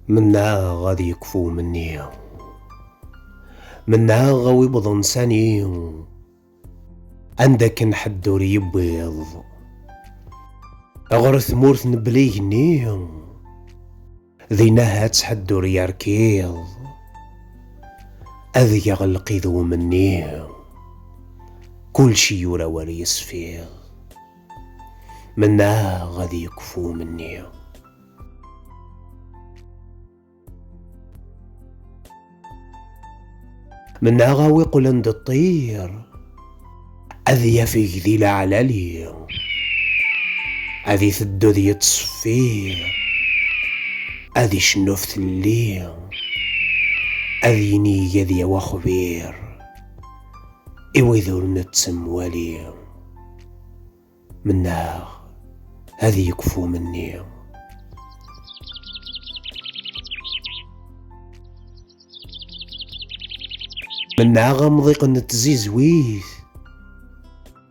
منا غادي يكفو مني، منا غاوي بضن ساني عندك نحدور يبيض أغر ثمورث نبليغني ذينها تحدور يركيض أذ يغلق ذو مني كل شي يورا وري يسفيض منا غادي يكفو مني. منا غاوي قلند الطير أذي في ذي العلالي أذي ثدو ذي تصفير أذي شنوفت الليل أذي نية ذي وخبير إويذور نتسم ولي منا هذي يكفو مني. منا غمضيق نتزيز ويث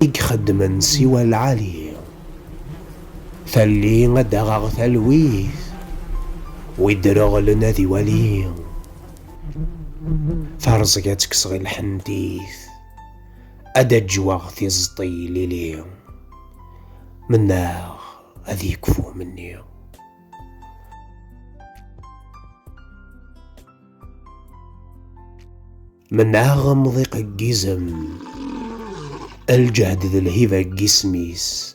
يخدم سوى العالي ثلي غدا غاغ ثلويث ويدرغ لنا ذي ولي فرزقتك صغي الحنديث أدا جواغ في زطي ليلي منا هذي يكفو مني. منا غمضيق الجزم الجهد ذي الهيبة جسميس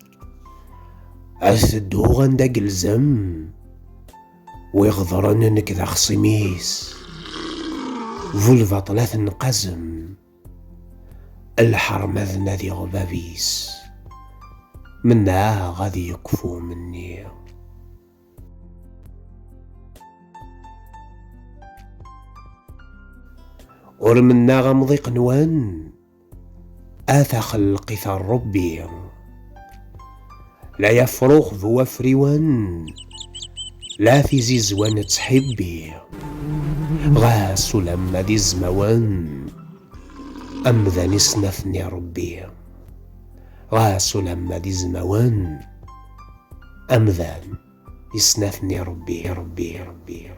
أثدو غندق الزم ويغضرن نكذا خصميس فولفا طلاث نقزم الحرم ذنا ذي غبابيس منا غادي يكفو مني. ورمنا غمضيق نوان آثى خلقي ثار ربي لا يفرغ ذو فريوان لا في زيزوان تحبي غاس لما دي زموان أمذا نسنفني ربي غاس لما دي زموان أمذا يسنفني ربي.